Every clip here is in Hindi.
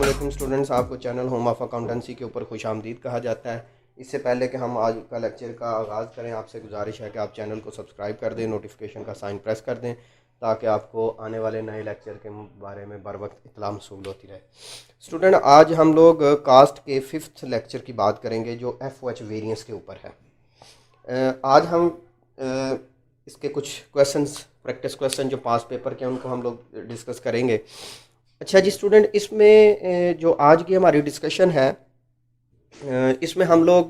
वालेकुम स्टूडेंट्स, आपको चैनल होम ऑफ अकाउंटेंसी के ऊपर खुश आमदीद कहा जाता है। इससे पहले कि हम आज का लेक्चर का आगाज़ करें, आपसे गुजारिश है कि आप चैनल को सब्सक्राइब कर दें, नोटिफिकेशन का साइन प्रेस कर दें ताकि आपको आने वाले नए लेक्चर के बारे में बर वक्त इत्तला मौसूल होती रहे। स्टूडेंट, आज हम लोग कास्ट के 5th लेक्चर की बात करेंगे जो FOH वेरिएंस के ऊपर है। आज हम इसके कुछ क्वेश्चंस, प्रैक्टिस क्वेश्चन जो पास पेपर के उनको हम लोग डिस्कस करेंगे। अच्छा जी स्टूडेंट, इसमें जो आज की हमारी डिस्कशन है इसमें हम लोग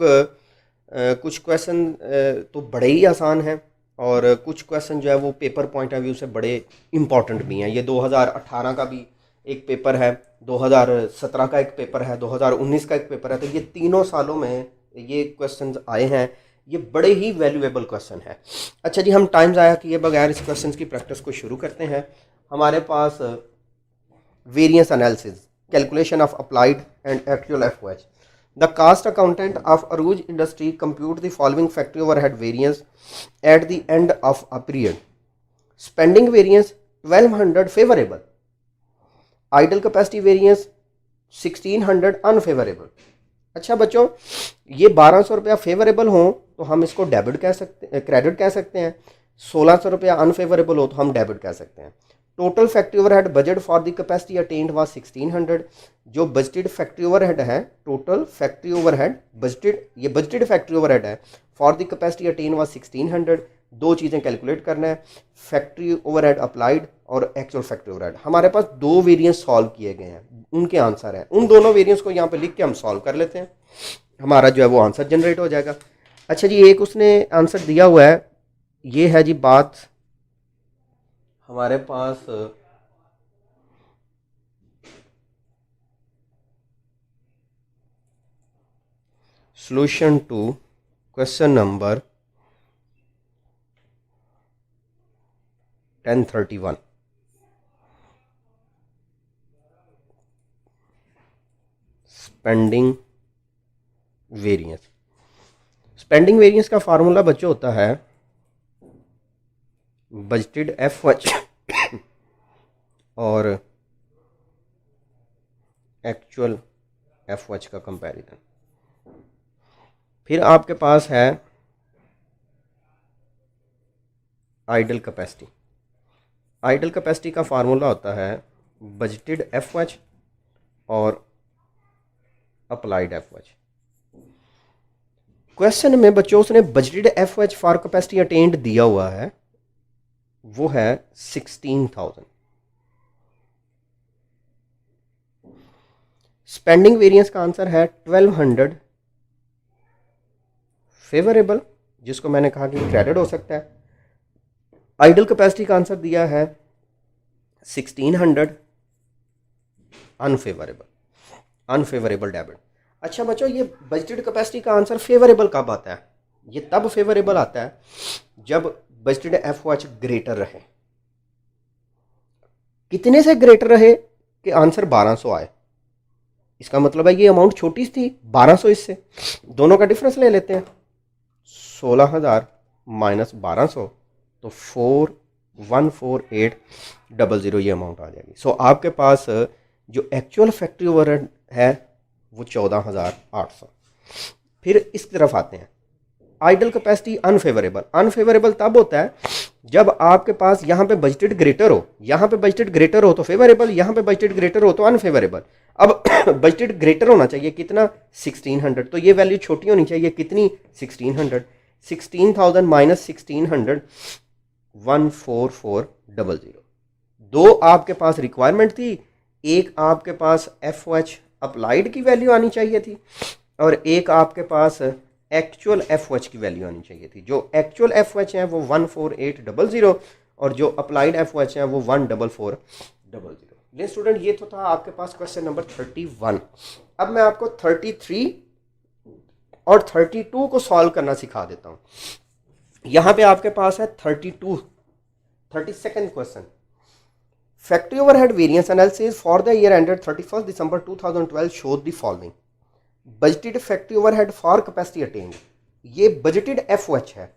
कुछ क्वेश्चन तो बड़े ही आसान हैं और कुछ क्वेश्चन जो है वो पेपर पॉइंट ऑफ व्यू से बड़े इम्पॉर्टेंट भी हैं। ये 2018 का भी एक पेपर है, 2017 का एक पेपर है, 2019 का एक पेपर है। तो ये तीनों सालों में ये क्वेश्चन आए हैं, ये बड़े ही वैल्यूएबल क्वेश्चन है। अच्छा जी, हम टाइम ज़ाया किए बगैर इस क्वेश्चन की प्रैक्टिस को शुरू करते हैं। हमारे पास variance analysis, calculation of applied and actual FOH. The cost accountant of Aruj industry compute the following factory overhead variance at the end of a period. Spending variance 1200 favorable, idle capacity variance 1600 unfavorable. अच्छा बच्चों, ये 1200 रुपया फेवरेबल हो तो हम इसको डेबिट कह सकते, क्रेडिट कह सकते हैं। 1600 रुपया अनफेवरेबल हो तो हम डेबिट कह सकते हैं। Total factory overhead budget for the capacity attend was 1600। जो बजटेड फैक्ट्री ओवरहेड है, टोटल फैक्ट्री ओवरहेड बजटेड, ये बजटेड फैक्ट्री ओवरहेड है for the capacity attend was 1600। दो चीज़ें कैलकुलेट करना है, फैक्ट्री ओवरहेड अप्लाइड और एक्चुअल फैक्ट्री ओवरहेड। हमारे पास दो वेरिएंस सॉल्व किए गए हैं, उनके आंसर हैं। उन दोनों वेरिएंस को यहाँ पे लिख के हम सॉल्व कर लेते हैं, हमारा जो है वो आंसर जनरेट हो जाएगा। अच्छा जी, एक उसने आंसर दिया हुआ है, ये है जी बात हमारे पास solution to question number 1031। Spending variance. Spending variance का फार्मूला बच्चों होता है बजटेड FOH और एक्चुअल FOH का कंपैरिजन। फिर आपके पास है आइडल कैपेसिटी। आइडल कैपेसिटी का फार्मूला होता है बजटेड FOH और अप्लाइड FOH। क्वेश्चन में बच्चों उसने budgeted FOH for capacity attained दिया हुआ है, वो है 16,000। स्पेंडिंग वेरिएंस का आंसर है 1200 फेवरेबल, जिसको मैंने कहा कि क्रेडिट हो सकता है। आइडल कैपेसिटी का आंसर दिया है 1600 अनफेवरेबल डेबिट। अच्छा बच्चों, ये बजटेड कैपेसिटी का आंसर फेवरेबल कब आता है? ये तब फेवरेबल आता है जब बजटेड FOH ग्रेटर रहे। कितने से ग्रेटर रहे कि आंसर 1200 आए? इसका मतलब है ये अमाउंट छोटी थी, 1200 इससे, दोनों का डिफरेंस ले लेते हैं। 16,000 माइनस 1200 तो 414800 ये अमाउंट आ जाएगी। सो आपके पास जो एक्चुअल फैक्ट्री ओवरहेड है वो 14,800। फिर इस तरफ आते हैं, आइडल कैपेसिटी अनफेवरेबल। अनफेवरेबल तब होता है जब आपके पास यहाँ पे बजटेड ग्रेटर हो, यहाँ पे बजटेड ग्रेटर हो तो फेवरेबल, यहाँ पे बजटेड ग्रेटर हो तो अनफेवरेबल। अब बजटेड ग्रेटर होना चाहिए कितना? 1600। तो ये वैल्यू छोटी होनी चाहिए, कितनी? 1600। 16,000 माइनस 1600 14400। दो आपके पास रिक्वायरमेंट थी, एक आपके पास FOH अप्लाइड की वैल्यू आनी चाहिए थी और एक आपके पास एक्चुअल FOH की वैल्यू आनी चाहिए थी। जो एक्चुअल FOH है वो 14800 और जो अप्लाइड FOH है वो 14400। ले स्टूडेंट, ये तो था आपके पास क्वेश्चन नंबर 31। अब मैं आपको 33 और 32 को सॉल्व करना सिखा देता हूँ। यहाँ पे आपके पास है 32nd question. Factory overhead variance analysis for the year ended 31 December 2012 show the following. Budgeted factory overhead for capacity attained, ये बजटेड FOH है।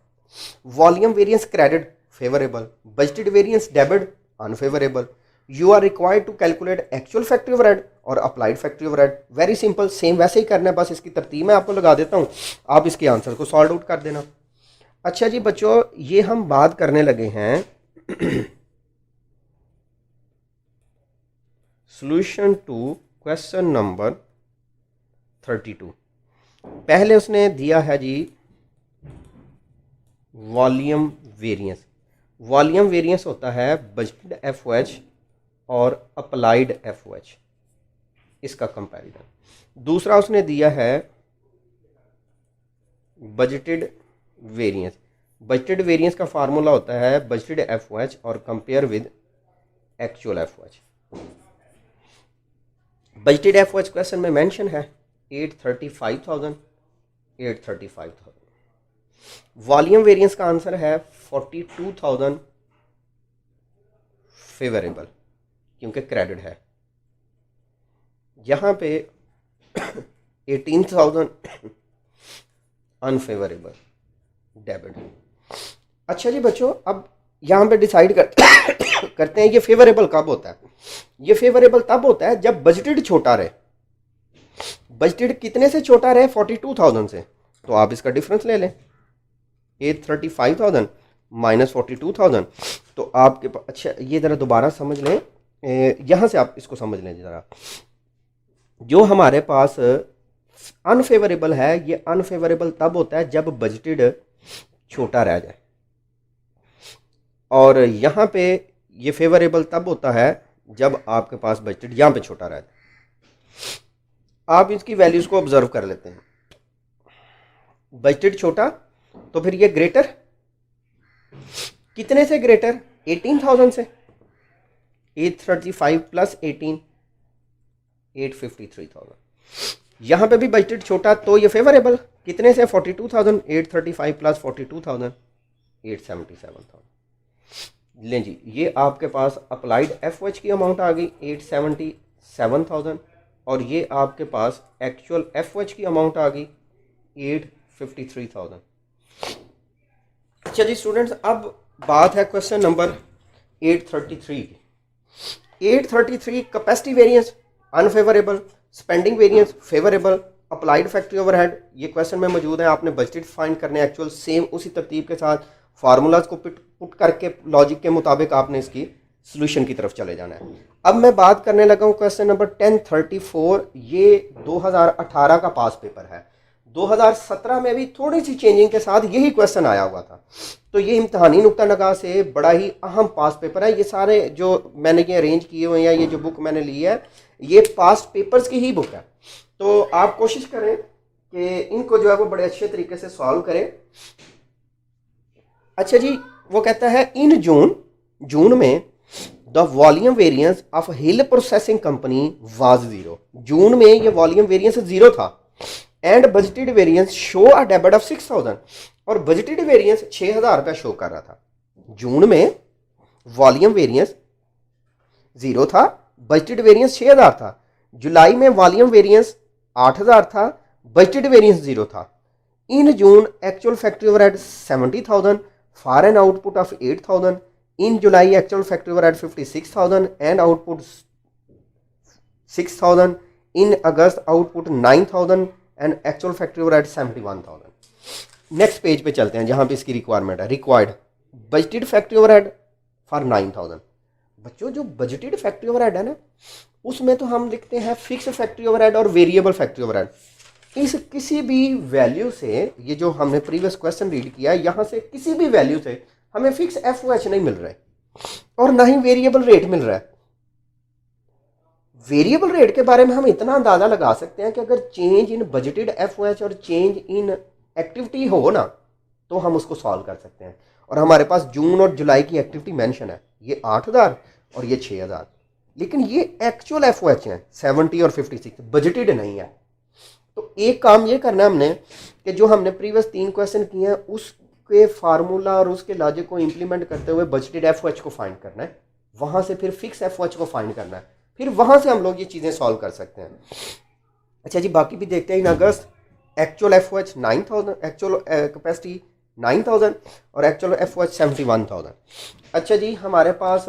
Volume variance credit favourable, budgeted variance debit unfavourable. You are required to calculate actual factory overhead और applied factory overhead. Very simple, same वैसे ही करना है, बस इसकी तरतीब मैं आपको लगा देता हूँ, आप इसके आंसर को सॉल्व आउट कर देना। अच्छा जी बच्चों, ये हम बात करने लगे हैं सॉल्यूशन टू क्वेश्चन नंबर 32। पहले उसने दिया है जी वॉल्यूम वेरिएंस। वॉल्यूम वेरिएंस होता है बजटेड एफओएच और अप्लाइड एफओएच, इसका कंपैरिजन। दूसरा उसने दिया है बजटेड वेरिएंस। बजटेड वेरिएंस का फार्मूला होता है बजटेड एफओएच और compare with actual FOH. Budgeted FOH question में मेंशन है 835,000। वॉल्यूम वेरिएंस का आंसर है 42,000 फेवरेबल, क्योंकि क्रेडिट है। यहां पे 18,000 अनफेवरेबल डेबिट। अच्छा जी बच्चों, अब यहां पे डिसाइड करते हैं ये फेवरेबल कब होता है। ये फेवरेबल तब होता है जब बजटेड छोटा रहे। बजटेड कितने से छोटा रहे? 42,000 से। तो आप इसका डिफरेंस ले लें, 835,000 माइनस 42,000। तो आपके पास, अच्छा ये ज़रा दोबारा समझ लें, यहाँ से आप इसको समझ लें ज़रा। जो हमारे पास अनफेवरेबल है, ये अनफेवरेबल तब होता है जब बजटेड छोटा रह जाए, और यहाँ पे ये फेवरेबल तब होता है जब आपके पास बजटेड यहाँ पे छोटा रह जाए। आप इसकी वैल्यूज को ऑब्जर्व कर लेते हैं। बजटेड छोटा तो फिर ये ग्रेटर कितने से? ग्रेटर 18,000 से। 835 प्लस 18 853,000। यहां पे भी बजटेड छोटा तो ये फेवरेबल कितने से? 42,000। 835 प्लस 42,000 877,000। लें जी, ये आपके पास अप्लाइड एफओएच की अमाउंट आ गई 877,000, और ये आपके पास एक्चुअल एफओएच की अमाउंट आ गई 853,000। अच्छा जी स्टूडेंट्स, अब बात है क्वेश्चन नंबर 833 की। 833 capacity variance unfavourable, spending variance favourable, applied factory overhead, ये क्वेश्चन में मौजूद है। आपने बजटेड फाइंड करने एक्चुअल, सेम उसी तरतीब के साथ फार्मूलाज को पुट करके लॉजिक के मुताबिक आपने इसकी सोल्यूशन की तरफ चले जाना है। अब मैं बात करने लगा हूँ क्वेश्चन नंबर 1034। ये 2018 का पास पेपर है। 2017 में भी थोड़ी सी चेंजिंग के साथ यही क्वेश्चन आया हुआ था। तो ये इम्तहानी नुक्ता नगाह से बड़ा ही अहम पास पेपर है। ये सारे जो मैंने ये अरेंज किए हुए हैं, ये जो बुक मैंने ली है, ये पास पेपर्स की ही बुक है। तो आप कोशिश करें कि इनको जो है वो बड़े अच्छे तरीके से सॉल्व करें। अच्छा जी, वो कहता है इन जून में the volume variance of Hill processing company was 0। June में ये वॉल्यूम वेरिएंस 0 था, and budgeted variance show a debit of 6,000, और बजटेड वेरिएंस 6,000 रुपया शो कर रहा था। जून में वॉल्यूम वेरिएंस 0 था, बजटेड वेरिएंस 6,000 था। जुलाई में वॉल्यूम वेरिएंस 8,000 था, बजटेड वेरिएंस 0 था। In June actual factory overhead 70,000 for an output of 8,000। In July actual factory overhead 56,000 and output 6,000। In August output 9,000 and actual factory overhead 71,000। Next page पे चलते हैं जहां पे इसकी रिक्वायरमेंट है। Required budgeted factory overhead for 9,000। बच्चों, जो बजटेड फैक्ट्री ओवरहेड है ना, उसमें तो हम लिखते हैं फिक्स फैक्ट्री ओवरहेड और वेरिएबल फैक्ट्री ओवरहेड। इस किसी भी वैल्यू से, ये जो हमने प्रीवियस क्वेश्चन रीड किया है, यहां से किसी भी वैल्यू से हमें फिक्स एफओएच नहीं मिल रहा है और ना ही वेरिएबल रेट मिल रहा है। वेरिएबल रेट के बारे में हम इतना अंदाजा लगा सकते हैं कि अगर चेंज इन बजटेड एफओएच और चेंज इन एक्टिविटी हो ना, तो हम उसको सॉल्व कर सकते हैं। और हमारे पास जून और जुलाई की एक्टिविटी मेंशन है, ये 8,000 और ये 6,000, लेकिन ये एक्चुअल एफओएच हैं 70 और 56, बजटेड नहीं है। तो एक काम ये करना है हमने कि जो हमने प्रीवियस 3 क्वेश्चन किए हैं उसके फार्मूला और उसके लॉजिक को इंप्लीमेंट करते हुए बजटेड एफओएच को फाइंड करना है, वहां से फिर फिक्स एफओएच को फाइंड करना है, फिर वहां से हम लोग ये चीजें सॉल्व कर सकते हैं। अच्छा जी, बाकी भी देखते हैं। इन अगस्त एक्चुअल एफओएच 9,000, एक्चुअल कैपेसिटी 9,000 और एक्चुअल एफओएच 71,000। अच्छा जी, हमारे पास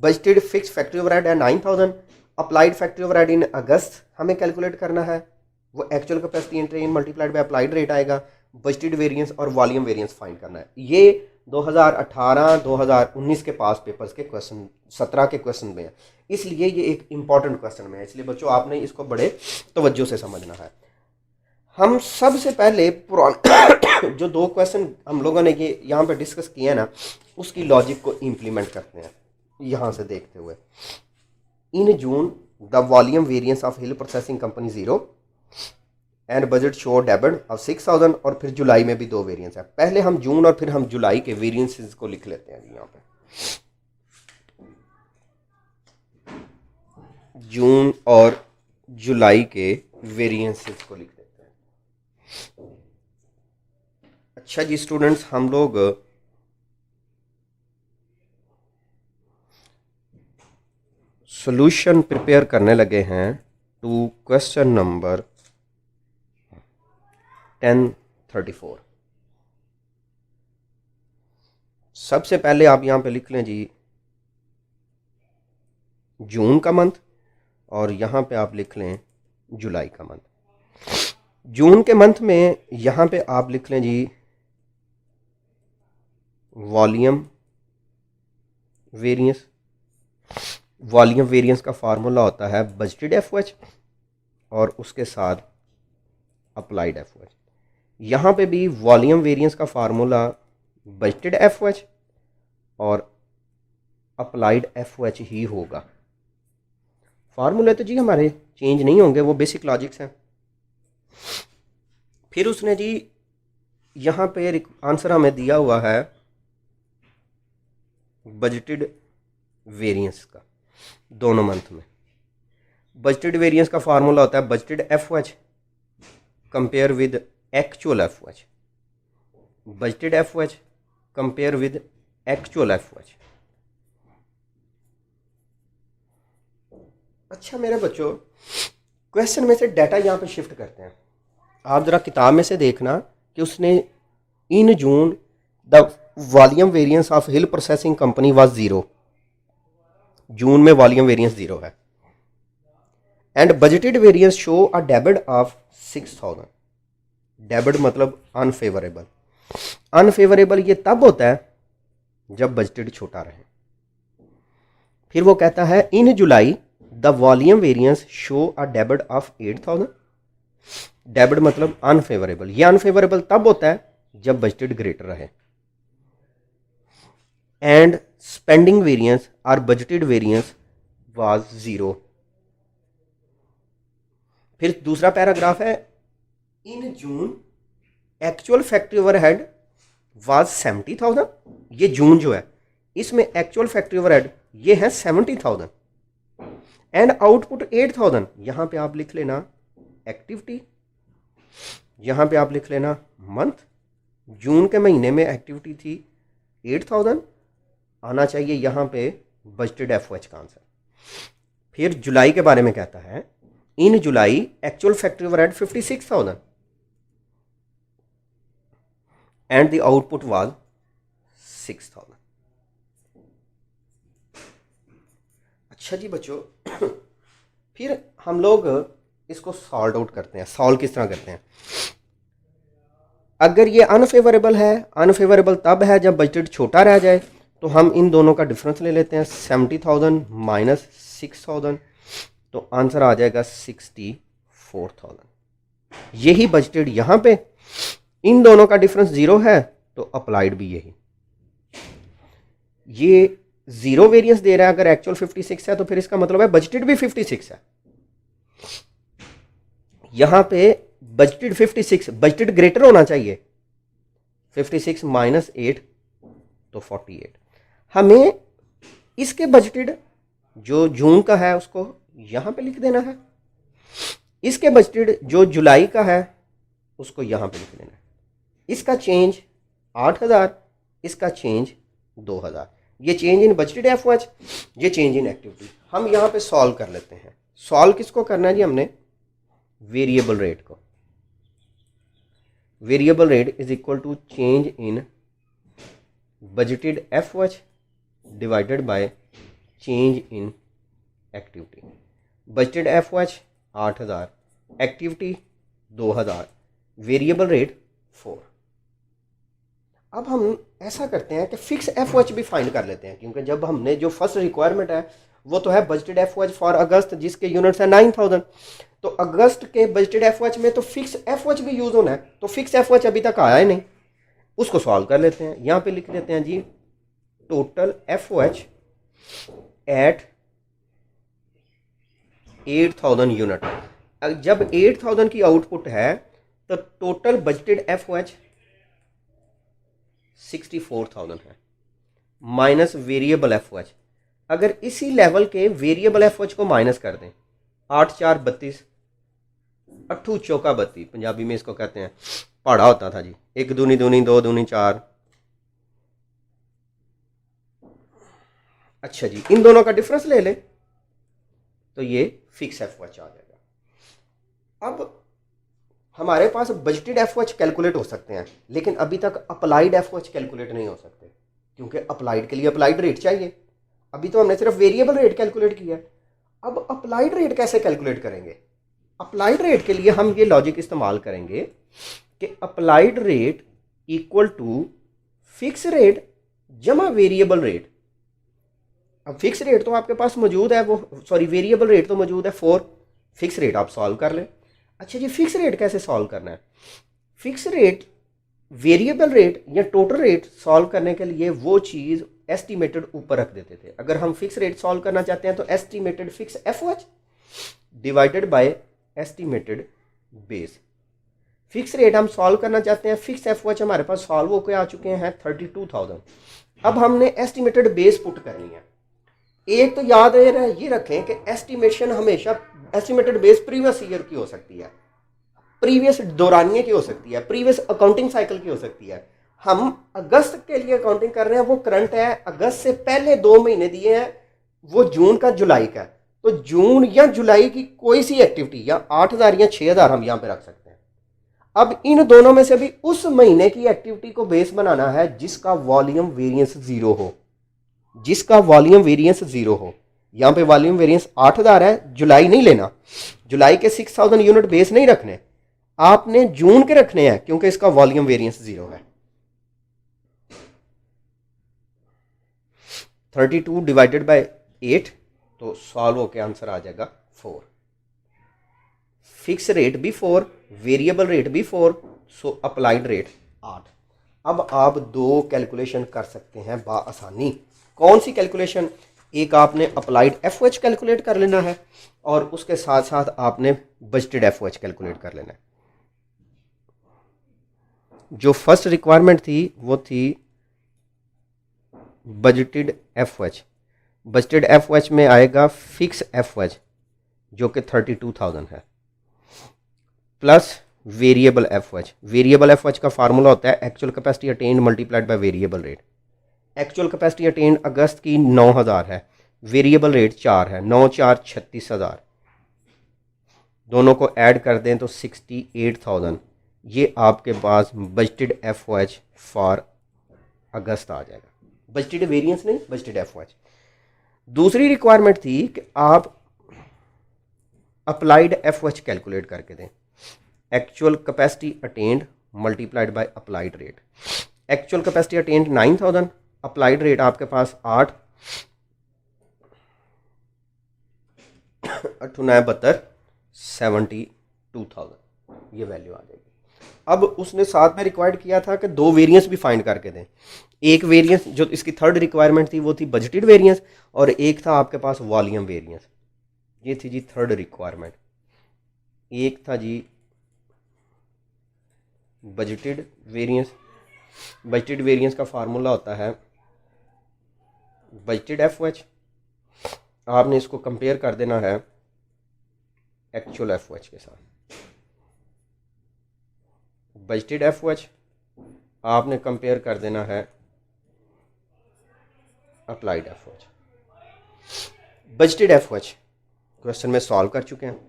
बजटेड फिक्स फैक्ट्री ओवरहेड है 9000, अप्लाइड फैक्ट्री ओवरहेड इन अगस्त हमें कैलकुलेट करना है, वो actual capacity in train multiplied by applied rate आएगा। बजटेड वेरिएंस और वॉल्यूम वेरिएंस फाइंड करना है। ये 2018-2019 के पास पेपर्स के क्वेश्चन 17 के क्वेश्चन में है, इसलिए ये एक इंपॉर्टेंट क्वेश्चन में है, इसलिए बच्चों आपने इसको बड़े तवज्जो से समझना है। हम सबसे पहले पुराने जो 2 क्वेश्चन हम लोगों ने ये यहाँ पे डिस्कस किए ना, उसकी लॉजिक को इम्प्लीमेंट करते हैं यहाँ से देखते हुए। In June the volume variance of Hill processing company 0 and budget show debit of 6000, और फिर जुलाई में भी 2 वेरिएंस है। पहले हम जून और फिर हम जुलाई के वेरिएंसेस को लिख लेते हैं यहाँ पे। जून और जुलाई के वेरिएंसेस को लिख देते हैं। अच्छा जी स्टूडेंट्स, हम लोग सॉल्यूशन प्रिपेयर करने लगे हैं टू क्वेश्चन नंबर 1034। सबसे पहले आप यहां पे लिख लें जी जून का मंथ, और यहां पे आप लिख लें जुलाई का मंथ। जून के मंथ में यहां पे आप लिख लें जी वॉल्यूम वेरिएंस। वॉल्यूम वेरिएंस का फार्मूला होता है बजटेड एफओएच और उसके साथ अप्लाइड एफओएच। यहाँ पे भी वॉल्यूम वेरिएंस का फार्मूला बजटेड एफओएच और अप्लाइड एफओएच ही होगा। फार्मूले तो जी हमारे चेंज नहीं होंगे, वो बेसिक लॉजिक्स हैं। फिर उसने जी यहाँ पे आंसर हमें दिया हुआ है बजटेड वेरिएंस का दोनों मंथ में। बजटेड वेरिएंस का फार्मूला होता है budgeted FOH compare with actual FOH. Budgeted FOH compare with actual FOH. अच्छा मेरे बच्चों, क्वेश्चन में से डाटा यहाँ पे शिफ्ट करते हैं। आप ज़रा किताब में से देखना कि उसने in June the volume variance of Hill processing company was 0। June में वॉल्यूम वेरिएंस 0 है। And budgeted variance show a debit of 6000। Debit मतलब अनफेवरेबल। अनफेवरेबल ये तब होता है जब बजटेड छोटा रहे। फिर वो कहता है in July the volume variance show a debit of 8000। Debit मतलब अनफेवरेबल। ये अनफेवरेबल तब होता है जब बजटेड ग्रेटर रहे। एंड स्पेंडिंग वेरिएंस और बजटेड वेरिएंस वाज 0। फिर दूसरा पैराग्राफ है in June actual factory overhead was 70,000। ये जून जो है इसमें एक्चुअल फैक्ट्री ओवरहेड ये है 70,000 एंड आउटपुट 8000। यहां पे आप लिख लेना एक्टिविटी, यहां पे आप लिख लेना मंथ। जून के महीने में एक्टिविटी थी 8000, आना चाहिए यहां पे बजटेड एफओएच का आंसर। फिर जुलाई के बारे में कहता है in July actual factory overhead 56,000 and the output was 6000। अच्छा जी बच्चों, फिर हम लोग इसको सॉल्व आउट करते हैं। सॉल्व किस तरह करते हैं? अगर ये अनफेवरेबल है, अनफेवरेबल तब है जब बजटेड छोटा रह जाए, तो हम इन दोनों का डिफरेंस ले लेते हैं 70,000 माइनस 6000, तो आंसर आ जाएगा 64,000। यही बजटेड यहाँ पे, इन दोनों का डिफरेंस 0 है तो अप्लाइड भी यही। ये 0 वेरिएंस दे रहा है, अगर एक्चुअल 56 है तो फिर इसका मतलब है बजटेड भी 56 है। यहां पे बजटेड 56, बजटेड ग्रेटर होना चाहिए। 56 माइनस 8 तो 48। हमें इसके बजटेड जो जून का है उसको यहां पे लिख देना है, इसके बजटेड जो जुलाई का है उसको यहां पे लिख देना है। इसका चेंज 8000, इसका चेंज 2000। ये चेंज इन बजटेड एफओएच, ये चेंज इन एक्टिविटी। हम यहां पे सॉल्व कर लेते हैं। सॉल्व किसको करना है जी? हमने वेरिएबल रेट को। Variable rate is equal to change in budgeted FOH divided by change in activity. Budgeted FOH 8000, activity 2000, variable rate 4। अब हम ऐसा करते हैं कि फिक्स एफओएच भी फाइंड कर लेते हैं, क्योंकि जब हमने जो फर्स्ट रिक्वायरमेंट है वो तो है बजटेड एफओएच फॉर अगस्त, जिसके यूनिट्स है 9000। तो अगस्त के बजटेड एफओएच में तो फिक्स एफओएच भी यूज होना है, तो फिक्स एफओएच अभी तक आया ही नहीं, उसको सॉल्व कर लेते हैं। यहाँ पे लिख लेते हैं जी टोटल एफओएच एट 8000 यूनिट। जब 8000 की आउटपुट है तो टोटल बजटेड एफओएच 64000 है, माइनस वेरिएबल एफओएच। अगर इसी लेवल के वेरिएबल एफओएच को माइनस कर दें, 8 4 32, 8 चौका 32, पंजाबी में इसको कहते हैं पहाड़ा होता था जी, 1 दूनी दूनी 2 दूनी 4। अच्छा जी, इन दोनों का डिफरेंस ले ले तो ये फिक्स एफओएच आ जाएगा। अब हमारे पास बजटेड एफओएच कैलकुलेट हो सकते हैं, लेकिन अभी तक अप्लाइड एफओएच कैलकुलेट नहीं हो सकते, क्योंकि अप्लाइड के लिए अप्लाइड रेट चाहिए। अभी तो हमने सिर्फ वेरिएबल रेट कैलकुलेट किया है। अब अप्लाइड रेट कैसे कैलकुलेट करेंगे? अप्लाइड रेट के लिए हम ये लॉजिक इस्तेमाल करेंगे कि applied rate equal to fix rate जमा वेरिएबल रेट। अब फिक्स रेट तो आपके पास मौजूद है, वो सॉरी वेरिएबल रेट तो मौजूद है 4, फिक्स रेट आप सॉल्व कर लें। अच्छा जी, फिक्स रेट कैसे सॉल्व करना है? फिक्स रेट, वेरिएबल रेट या टोटल रेट सॉल्व करने के लिए वो चीज़ एस्टिमेटेड ऊपर रख देते थे। अगर हम फिक्स रेट सॉल्व करना चाहते हैं तो estimated fix FOH divided bye estimated base. Fix rate हम सॉल्व करना चाहते हैं, फिक्स एफओएच हमारे पास सॉल्व होकर आ चुके हैं 32000। अब हमने एस्टिमेटेड बेस पुट करनी है। एक तो याद ये रखें कि एस्टिमेशन हमेशा एस्टिमेटेड बेस प्रीवियस ईयर की हो सकती है, प्रीवियस दौरानिये की हो सकती है, प्रीवियस अकाउंटिंग साइकिल की हो सकती है। हम अगस्त के लिए अकाउंटिंग कर रहे हैं, वो करंट है, अगस्त से पहले 2 महीने दिए हैं, वो जून का जुलाई का, तो जून या जुलाई की कोई सी एक्टिविटी या 8000 या 6000 हम यहाँ पे रख सकते हैं। अब इन दोनों में से भी उस महीने की एक्टिविटी को बेस बनाना है जिसका वॉल्यूम वेरिएंस 0 हो, जिसका वॉल्यूम वेरिएंस 0 हो। यहाँ पे वॉल्यूम वेरिएंस 8000 है, जुलाई नहीं लेना, जुलाई के 6000 यूनिट बेस नहीं रखने, आपने जून के रखने हैं, क्योंकि इसका वॉल्यूम वेरिएंस 0 है। 32 डिवाइडेड बाय 8, तो सॉल्व होकर आंसर आ जाएगा 4। फिक्स रेट भी 4, वेरिएबल रेट भी 4, सो अप्लाइड रेट 8। अब आप 2 कैलकुलेशन कर सकते हैं बाआसानी। कौन सी कैलकुलेशन? एक आपने अप्लाइड एफओएच कैलकुलेट कर लेना है और उसके साथ साथ आपने बजटेड एफओएच कैलकुलेट कर लेना है। जो फर्स्ट रिक्वायरमेंट थी वो थी बजटेड एफओएच। बजटेड एफओएच में आएगा फिक्स एफओएच जो कि 32000 है, plus variable F. Variable F O formula होता है actual capacity attained multiplied by variable rate. Actual capacity attained August की 9000 है, वेरिएबल रेट 4 है, 9 4 36000, दोनों को ऐड कर दें तो 68000। ये आपके पास बजटेड एफओएच फॉर अगस्त आ जाएगा। बजटेड वेरिएंस नहीं, बजटेड एफओएच। दूसरी रिक्वायरमेंट थी कि आप अप्लाइड एफओएच कैलकुलेट करके दें, actual capacity attained multiplied by applied rate. Actual capacity attend 9000, applied rate आपके पास 8 8 9 72 72000, ये वैल्यू आ जाएगी। अब उसने साथ में रिक्वायर्ड किया था कि 2 वेरिएंस भी फाइंड करके दें। एक वेरिएंस जो इसकी थर्ड रिक्वायरमेंट थी वो थी बजटेड वेरिएंस, और एक था आपके पास वॉल्यूम वेरिएंस। ये थी जी थर्ड रिक्वायरमेंट। एक था जी बजटेड वेरिएंस। बजटेड वेरिएंस का फार्मूला होता है बजटेड एफओएच, आपने इसको कंपेयर कर देना है एक्चुअल एफओएच के साथ। बजटेड एफओएच आपने कंपेयर कर देना है applied FOH. Budgeted FOH question में सॉल्व कर चुके हैं।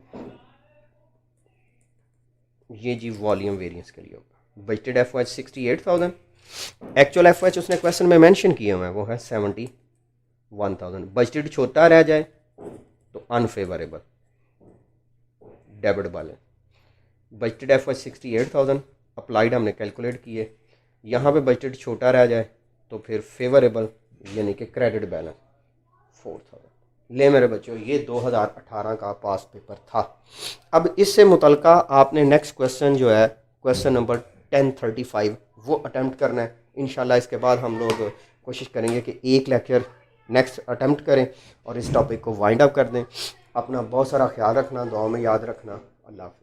ये जी वॉल्यूम वेरिएंस के लिए होगा। बजटेड एफओएच 68000, एक्चुअल एफओएच उसने क्वेश्चन में मेंशन किया हुआ है वो है 1000। बजटेड छोटा रह जाए तो unfavourable, debit balance. Budgeted F 68,000, applied हमने कैलकुलेट किए। यहाँ पे बजटेड छोटा रह जाए तो फिर फेवरेबल यानी कि क्रेडिट बैलेंस 4000। ले मेरे बच्चों, ये 2018 का पास पेपर था। अब इससे मुतलका आपने नेक्स्ट क्वेश्चन जो है क्वेश्चन नंबर 1035 वो अटैम्प्ट करना है। इंशाल्लाह इसके बाद हम लोग कोशिश करेंगे कि एक लेक्चर नेक्स्ट अटैम्प्ट करें और इस टॉपिक को वाइंड अप कर दें। अपना बहुत सारा ख्याल रखना, दुआ में याद रखना। अल्लाह हाफ़िज़।